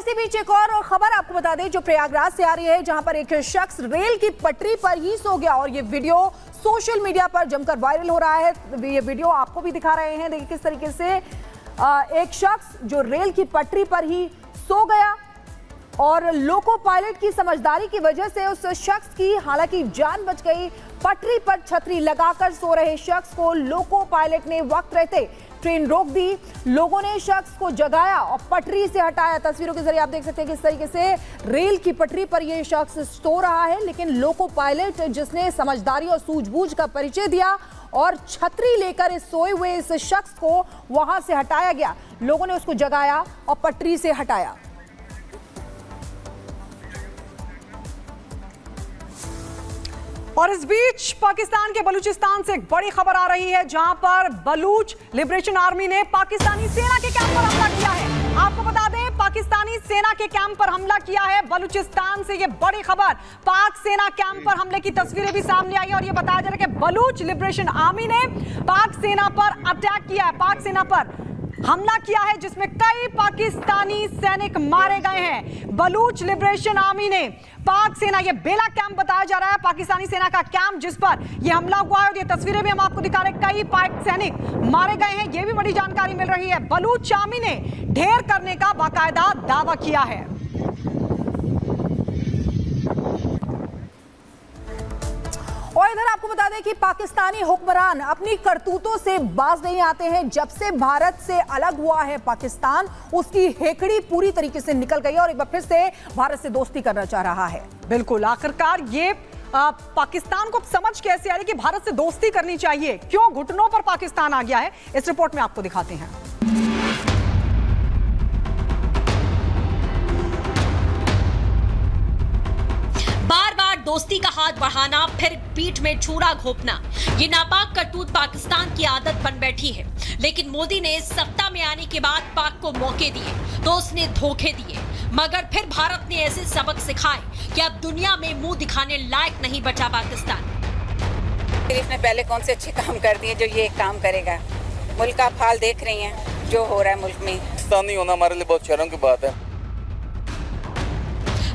इसी बीच एक और खबर आपको बता दें जो प्रयागराज से आ रही है, जहां पर एक शख्स रेल की पटरी पर ही सो गया और ये वीडियो सोशल मीडिया पर जमकर वायरल हो रहा है। ये वीडियो आपको भी दिखा रहे हैं, देखिए किस तरीके से एक शख्स जो रेल की पटरी पर ही सो गया और लोको पायलट की समझदारी की वजह से उस शख्स की हालांकि जान बच गई। पटरी पर छतरी लगाकर सो रहे शख्स को लोको पायलट ने वक्त रहते ट्रेन रोक दी। लोगों ने शख्स को जगाया और पटरी से हटाया। तस्वीरों के जरिए आप देख सकते हैं किस तरीके से रेल की पटरी पर यह शख्स सो रहा है, लेकिन लोको पायलट जिसने समझदारी और सूझबूझ का परिचय दिया और छतरी लेकर इस सोए हुए इस शख्स को वहां से हटाया गया। लोगों ने उसको जगाया और पटरी से हटाया। और इस बीच पाकिस्तान के बलूचिस्तान से एक बड़ी खबर आ रही है, जहां पर बलूच लिबरेशन आर्मी ने पाकिस्तानी सेना के कैंप पर हमला किया है। आपको बता दें, पाकिस्तानी सेना के कैंप पर हमला किया है बलूचिस्तान से। ये बड़ी खबर, पाक सेना कैंप पर हमले की तस्वीरें भी सामने आई और ये बताया जा रहा है कि बलूच लिबरेशन आर्मी ने पाक सेना पर अटैक किया है, पाक सेना पर हमला किया है, जिसमें कई पाकिस्तानी सैनिक मारे गए हैं। बलूच लिबरेशन आर्मी ने पाक सेना, ये बेला कैंप बताया जा रहा है, पाकिस्तानी सेना का कैंप जिस पर यह हमला हुआ है और ये तस्वीरें भी हम आपको दिखा रहे हैं। कई पाक सैनिक मारे गए हैं, ये भी बड़ी जानकारी मिल रही है। बलूच आर्मी ने ढेर करने का बाकायदा दावा किया है। और इधर आपको बता दें कि पाकिस्तानी हुक्मरान अपनी करतूतों से बाज नहीं आते हैं। जब से भारत से अलग हुआ है पाकिस्तान, उसकी हेकड़ी पूरी तरीके से निकल गई और एक बार फिर से भारत से दोस्ती करना चाह रहा है। बिल्कुल, आखिरकार ये पाकिस्तान को समझ कैसे आ रही कि भारत से दोस्ती करनी चाहिए, क्यों घुटनों पर पाकिस्तान आ गया है, इस रिपोर्ट में आपको दिखाते हैं। बार बार दोस्ती का हाथ बढ़ाना, फिर पीठ में छुरा घोंपना, ये नापाक करतूत पाकिस्तान की आदत बन बैठी है। लेकिन मोदी ने सत्ता में आने के बाद पाक को मौके दिए तो उसने धोखे दिए, मगर फिर भारत ने ऐसे सबक सिखाए कि अब दुनिया में मुंह दिखाने लायक नहीं बचा पाकिस्तान। इसने पहले कौन से अच्छे काम कर दिए जो ये काम करेगा। मुल्क का हाल देख रही हैं जो हो रहा है मुल्क में। पाकिस्तानी होना हमारे लिए बहुत शर्म की बात है।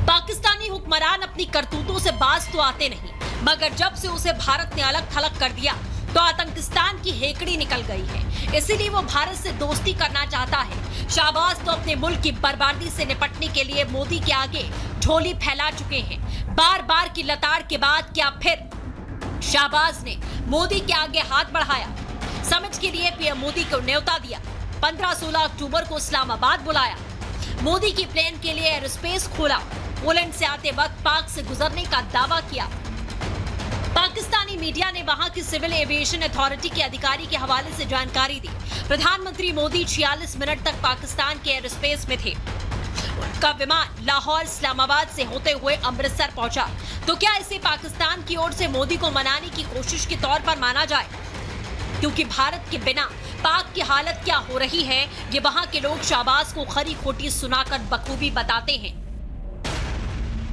पाकिस्तानी हुक्मरान अपनी करतूतों से बाज तो आते नहीं, मगर जब से उसे भारत ने अलग थलग कर दिया तो आतंकिस्तान की हेकड़ी निकल गई है। इसीलिए वो भारत से दोस्ती करना चाहता है। शाहबाज तो अपने मुल्क की बर्बादी से निपटने के लिए मोदी के आगे झोली फैला चुके हैं। बार बार की लताड़ के बाद क्या फिर शाहबाज ने मोदी के आगे हाथ बढ़ाया। समिट के लिए पीएम मोदी को न्योता दिया। 15-16 अक्टूबर को इस्लामाबाद बुलाया। मोदी की प्लेन के लिए एयर स्पेस खोला। पोलैंड से आते वक्त पाक से गुजरने का दावा किया। पाकिस्तानी मीडिया ने वहां की सिविल एविएशन अथॉरिटी के अधिकारी के हवाले से जानकारी दी। प्रधानमंत्री मोदी 46 मिनट तक पाकिस्तान के एयर स्पेस में थे। उनका विमान लाहौर इस्लामाबाद से होते हुए अमृतसर पहुंचा। तो क्या इसे पाकिस्तान की ओर से मोदी को मनाने की कोशिश के तौर पर माना जाए? क्योंकि भारत के बिना पाक की हालत क्या हो रही है, ये वहां के लोग शाहबाज को खरी खोटी सुनाकर बखूबी बताते हैं।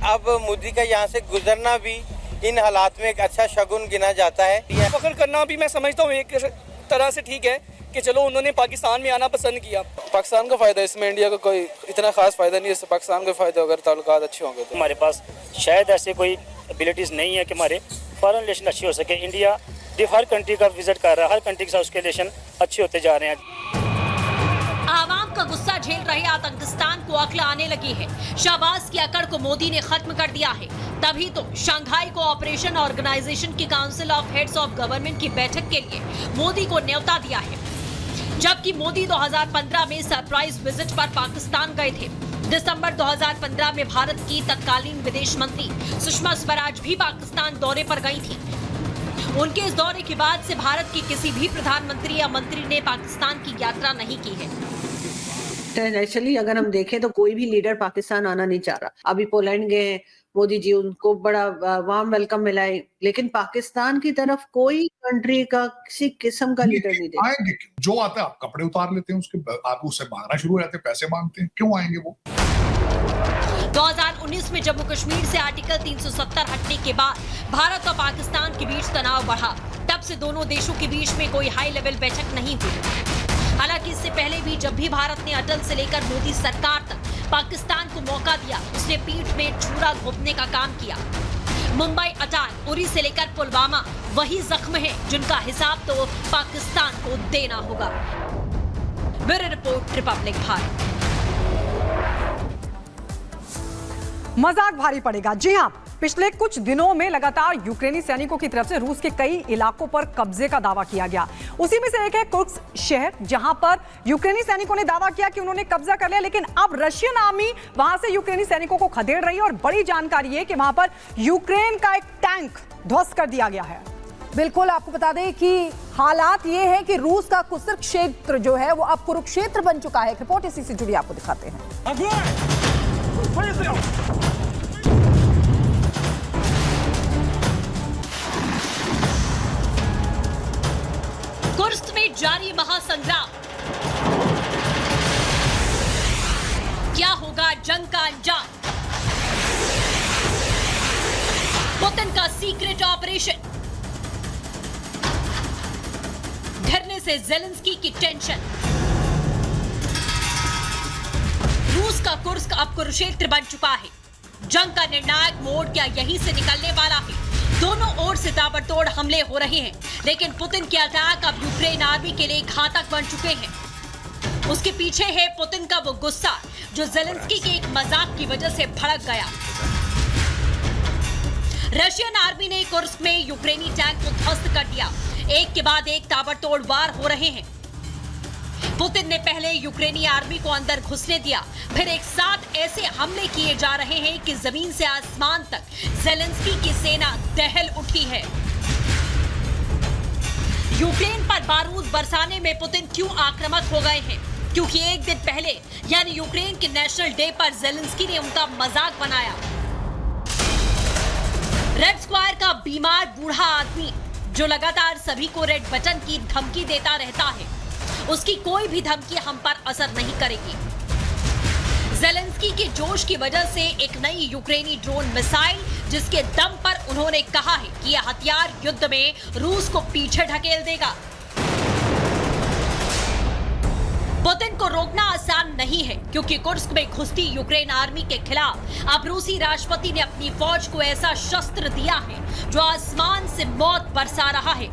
अब मोदी का यहाँ से गुजरना भी इन हालात में एक अच्छा शगुन गिना जाता है। फख्र करना भी मैं समझता हूँ एक तरह से ठीक है कि चलो उन्होंने पाकिस्तान में आना पसंद किया। पाकिस्तान का फायदा इसमें, इंडिया का कोई इतना खास फायदा नहीं है। इससे पाकिस्तान का फायदा अगर ताल्लुकात अच्छे होंगे तो। हमारे पास शायद ऐसे कोई एबिलिटीज नहीं है कि हमारे फॉरेन रिलेशन अच्छे हो सके। इंडिया हर कंट्री का विजिट कर रहा है, हर कंट्री के साथ उसके रिलेशन अच्छे होते जा रहे हैं। आवाम का गुस्सा झेल रहे आतंकिस्तान को अक्ल आने लगी है। शाहबाज की अकड़ को मोदी ने खत्म कर दिया है। तभी तो शंघाई कोऑपरेशन ऑर्गेनाइजेशन की council of heads of government की बैठक के लिए मोदी को न्योता दिया है। जबकि मोदी 2015 में सरप्राइज विजिट पर पाकिस्तान गए थे। दिसंबर 2015 में भारत की तत्कालीन विदेश मंत्री सुषमा स्वराज भी पाकिस्तान दौरे पर गई थी। उनके इस दौरे के बाद से भारत के किसी भी प्रधानमंत्री या मंत्री ने पाकिस्तान की यात्रा नहीं की है। इंटरनेशनली अगर हम देखें तो कोई भी लीडर पाकिस्तान आना नहीं चाह रहा। अभी पोलैंड गए हैं मोदी जी, उनको बड़ा वार्म वेलकम मिला है, लेकिन पाकिस्तान की तरफ कोई कंट्री का किसी किस्म का लीडर नहीं देखा। आएंगे, जो आता है आप कपड़े उतार लेते हैं उसके, आप उससे मांगना शुरू हो जाते हैं, पैसे मांगते हैं, क्यों आएंगे वो? 2019 में जम्मू कश्मीर से आर्टिकल 370 हटने के बाद भारत और पाकिस्तान के बीच तनाव बढ़ा। तब से दोनों देशों के बीच में कोई हाई लेवल बैठक नहीं हुई। हालांकि इससे पहले भी जब भी भारत ने अटल से लेकर मोदी सरकार तक पाकिस्तान को मौका दिया, उसने पीठ में छुरा घोंपने का काम किया। मुंबई अटैक, उरी से लेकर पुलवामा, वही जख्म है जिनका हिसाब तो पाकिस्तान को देना होगा। Bureau report, Republic Bharat. मजाक भारी पड़ेगा। जी हां, पिछले कुछ दिनों में लगातार यूक्रेनी सैनिकों की तरफ से रूस के कई इलाकों पर कब्जे का दावा किया गया। उसी में से एक है कुर्स्क शहर, जहां पर यूक्रेनी सैनिकों ने दावा किया कि उन्होंने कब्जा कर लिया, लेकिन अब रशियन आर्मी वहां से यूक्रेनी सैनिकों को खदेड़ रही है और बड़ी जानकारी है कि वहां पर यूक्रेन का एक टैंक ध्वस्त कर दिया गया है। बिल्कुल, आपको बता दें कि हालात ये है कि रूस का कुर्स्क क्षेत्र जो है वो अब कुरुक्षेत्र बन चुका है। रिपोर्ट इसी से जुड़ी आपको दिखाते हैं। कुर्स्क में जारी महासंग्राम, क्या होगा जंग का अंजाम? पुतिन का सीक्रेट ऑपरेशन, घिरने से जेलेंस्की की टेंशन। रूस का कुर्स्क अब कुरुक्षेत्र बन चुका है। जंग का निर्णायक मोड़ क्या यहीं से निकलने वाला है? दोनों ओर से ताबड़तोड़ हमले हो रहे हैं, लेकिन पुतिन के अटैक अब यूक्रेन आर्मी के लिए घातक बन चुके हैं। उसके पीछे है पुतिन का वो गुस्सा जो जेलेंस्की के एक मजाक की वजह से भड़क गया। रशियन आर्मी ने कुर्स्क में यूक्रेनी टैंक को ध्वस्त कर दिया। एक के बाद एक ताबड़तोड़ वार हो रहे हैं। पुतिन ने पहले यूक्रेनी आर्मी को अंदर घुसने दिया, फिर एक साथ ऐसे हमले किए जा रहे हैं कि जमीन से आसमान तक जेलेंस्की की सेना दहल उठी है। यूक्रेन पर बारूद बरसाने में पुतिन क्यों आक्रामक हो गए हैं? क्योंकि एक दिन पहले यानी यूक्रेन के नेशनल डे पर जेलेंस्की ने उनका मजाक बनाया। रेड स्क्वायर का बीमार बूढ़ा आदमी जो लगातार सभी को रेड बटन की धमकी देता रहता है, उसकी कोई भी धमकी हम पर असर नहीं करेगी। जेलेंस्की के जोश की वजह से एक नई यूक्रेनी ड्रोन मिसाइल, जिसके दम पर उन्होंने कहा है कि यह हथियार युद्ध में रूस को पीछे ढकेल देगा। पुतिन को रोकना आसान नहीं है, क्योंकि कुर्स्क में घुसती यूक्रेन आर्मी के खिलाफ अब रूसी राष्ट्रपति ने अपनी फौज को ऐसा शस्त्र दिया है जो आसमान से मौत बरसा रहा है।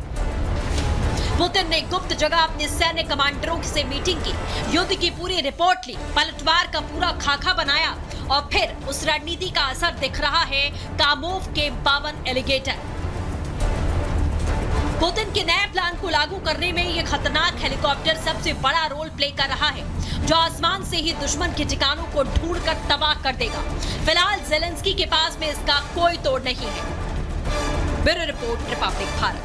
पुतिन ने गुप्त जगह अपने सैन्य कमांडरों से मीटिंग की, युद्ध की पूरी रिपोर्ट ली, पलटवार का पूरा खाका बनाया और फिर उस रणनीति का असर दिख रहा है कामोव के 52 एलिगेटर। पुतिन के नए प्लान को लागू करने में यह खतरनाक हेलीकॉप्टर सबसे बड़ा रोल प्ले कर रहा है, जो आसमान से ही दुश्मन के ठिकानों को ढूंढकर तबाह कर देगा। फिलहाल जेलेंस्की के पास में इसका कोई तोड़ नहीं है। Bureau report, Republic Bharat.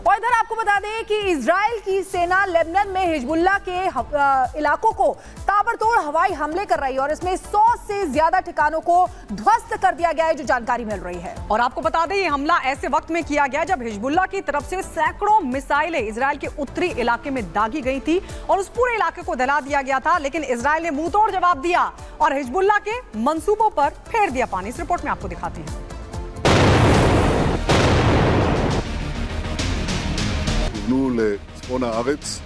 और इधर आपको बता दें कि इजराइल की सेना लेबनान में हिजबुल्लाह के इलाकों को ताबड़तोड़ हवाई हमले कर रही है और इसमें 100 से ज्यादा ठिकानों को ध्वस्त कर दिया गया है, जो जानकारी मिल रही है। और आपको बता दें, ये हमला ऐसे वक्त में किया गया जब हिजबुल्लाह की तरफ से सैकड़ों मिसाइलें इजराइल के उत्तरी इलाके में दागी गई थी और उस पूरे इलाके को दहला दिया गया था, लेकिन इजराइल ने मुंहतोड़ जवाब दिया और हिजबुल्लाह के मंसूबों पर फेर दिया पानी। इस रिपोर्ट में आपको दिखाती है। הובנו לצפון הארץ